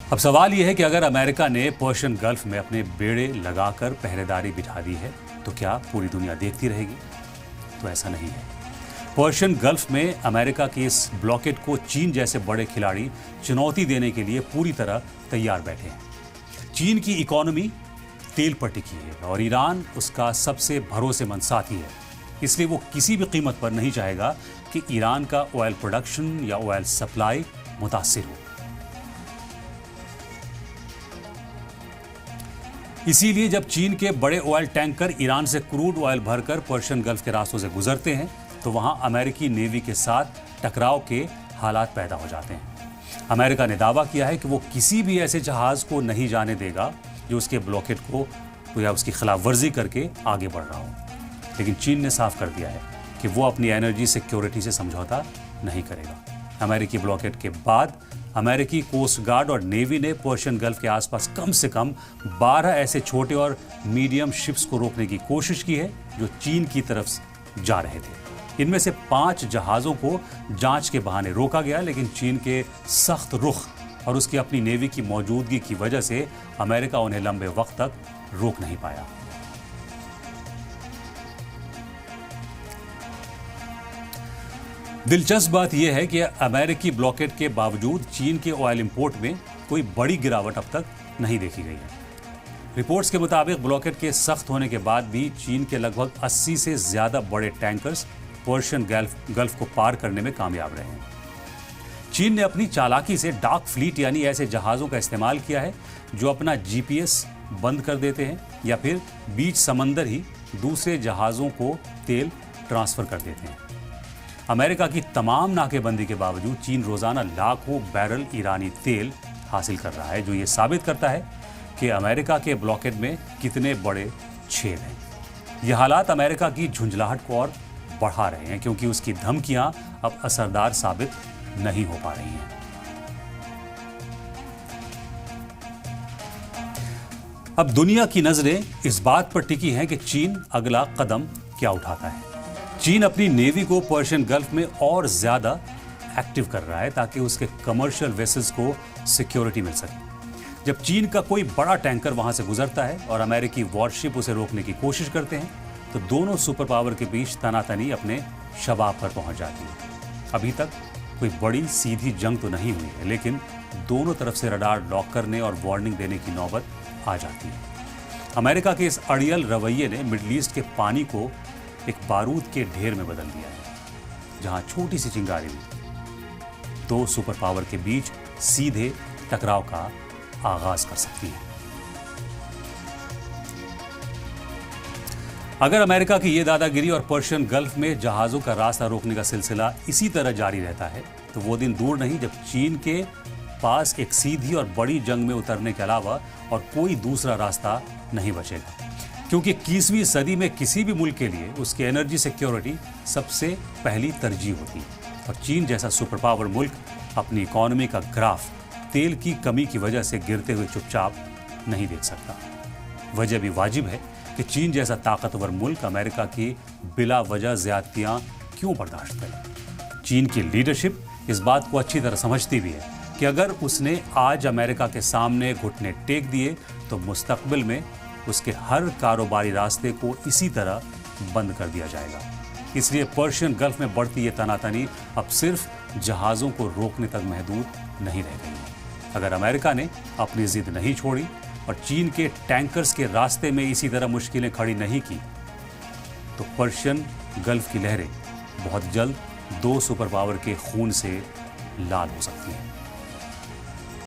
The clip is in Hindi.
अब सवाल यह है कि अगर अमेरिका ने पर्शियन गल्फ में अपने बेड़े लगाकर पहरेदारी बिठा दी है तो क्या पूरी दुनिया देखती रहेगी? तो ऐसा नहीं है। पर्शियन गल्फ में अमेरिका के इस ब्लॉकेड को चीन जैसे बड़े खिलाड़ी चुनौती देने के लिए पूरी तरह तैयार बैठे हैं। चीन की इकोनॉमी तेल पर टिकी है और ईरान उसका सबसे भरोसेमंद साथी है, इसलिए वो किसी भी कीमत पर नहीं चाहेगा कि ईरान का ऑयल प्रोडक्शन या ऑयल सप्लाई मुतासिर हो। इसीलिए जब चीन के बड़े ऑयल टैंकर ईरान से क्रूड ऑयल भरकर पर्शियन गल्फ के रास्तों से गुजरते हैं तो वहां अमेरिकी नेवी के साथ टकराव के हालात पैदा हो जाते हैं। अमेरिका ने दावा किया है कि वो किसी भी ऐसे जहाज को नहीं जाने देगा जो उसके ब्लॉकेड को या उसकी खिलाफ वर्जी करके आगे बढ़ रहा हो, लेकिन चीन ने साफ कर दिया है कि वो अपनी एनर्जी सिक्योरिटी से समझौता नहीं करेगा। अमेरिकी ब्लॉकेड के बाद अमेरिकी कोस्ट गार्ड और नेवी ने पर्शियन गल्फ के आसपास कम से कम 12 ऐसे छोटे और मीडियम शिप्स को रोकने की कोशिश की है जो चीन की तरफ जा रहे थे। इनमें से 5 जहाज़ों को जांच के बहाने रोका गया, लेकिन चीन के सख्त रुख और उसकी अपनी नेवी की मौजूदगी की वजह से अमेरिका उन्हें लंबे वक्त तक रोक नहीं पाया। दिलचस्प बात यह है कि अमेरिकी ब्लॉकेड के बावजूद चीन के ऑयल इंपोर्ट में कोई बड़ी गिरावट अब तक नहीं देखी गई है। रिपोर्ट्स के मुताबिक ब्लॉकेड के सख्त होने के बाद भी चीन के लगभग 80 से ज्यादा बड़े टैंकर्स पर्शियन गल्फ को पार करने में कामयाब रहे हैं। चीन ने अपनी चालाकी से डार्क फ्लीट यानी ऐसे जहाज़ों का इस्तेमाल किया है जो अपना जीपीएस बंद कर देते हैं या फिर बीच समंदर ही दूसरे जहाज़ों को तेल ट्रांसफ़र कर देते हैं। अमेरिका की तमाम नाकेबंदी के बावजूद चीन रोज़ाना लाखों बैरल ईरानी तेल हासिल कर रहा है, जो ये साबित करता है कि अमेरिका के ब्लॉकेड में कितने बड़े छेद हैं। ये हालात अमेरिका की झुंझलाहट को और बढ़ा रहे हैं क्योंकि उसकी धमकियां अब असरदार साबित नहीं हो पा रही हैं। अब दुनिया की नजरें इस बात पर टिकी हैं कि चीन अगला कदम क्या उठाता है। चीन अपनी नेवी को पर्शियन गल्फ में और ज्यादा एक्टिव कर रहा है ताकि उसके कमर्शियल वेसल्स को सिक्योरिटी मिल सके। जब चीन का कोई बड़ा टैंकर वहां से गुजरता है और अमेरिकी वॉरशिप उसे रोकने की कोशिश करते हैं तो दोनों सुपर पावर के बीच तनातनी अपने शबाब पर पहुंच जाती है। अभी तक कोई बड़ी सीधी जंग तो नहीं हुई है, लेकिन दोनों तरफ से रडार लॉक करने और वार्निंग देने की नौबत आ जाती है। अमेरिका के इस अड़ियल रवैये ने मिडल ईस्ट के पानी को एक बारूद के ढेर में बदल दिया है, जहां छोटी सी चिंगारी भी 2 सुपर पावर के बीच सीधे टकराव का आगाज कर सकती है। अगर अमेरिका की ये दादागिरी और पर्शियन गल्फ में जहाजों का रास्ता रोकने का सिलसिला इसी तरह जारी रहता है तो वो दिन दूर नहीं जब चीन के पास एक सीधी और बड़ी जंग में उतरने के अलावा और कोई दूसरा रास्ता नहीं बचेगा, क्योंकि 21वीं सदी में किसी भी मुल्क के लिए उसकी एनर्जी सिक्योरिटी सबसे पहली तरजीह होती है और चीन जैसा सुपर पावर मुल्क अपनी इकोनॉमी का ग्राफ तेल की कमी की वजह से गिरते हुए चुपचाप नहीं देख सकता। वजह भी वाजिब है कि चीन जैसा ताकतवर मुल्क अमेरिका की बिला वजह ज्यादतियां क्यों बर्दाश्त करे। चीन की लीडरशिप इस बात को अच्छी तरह समझती भी है कि अगर उसने आज अमेरिका के सामने घुटने टेक दिए तो मुस्तकबिल में उसके हर कारोबारी रास्ते को इसी तरह बंद कर दिया जाएगा। इसलिए पर्शियन गल्फ में बढ़ती ये तनातनी अब सिर्फ जहाज़ों को रोकने तक महदूद नहीं रह गई है। अगर अमेरिका ने अपनी जिद नहीं छोड़ी और चीन के टैंकर्स के रास्ते में इसी तरह मुश्किलें खड़ी नहीं की तो पर्शियन गल्फ की लहरें बहुत जल्द 2 सुपर पावर के खून से लाल हो सकती हैं।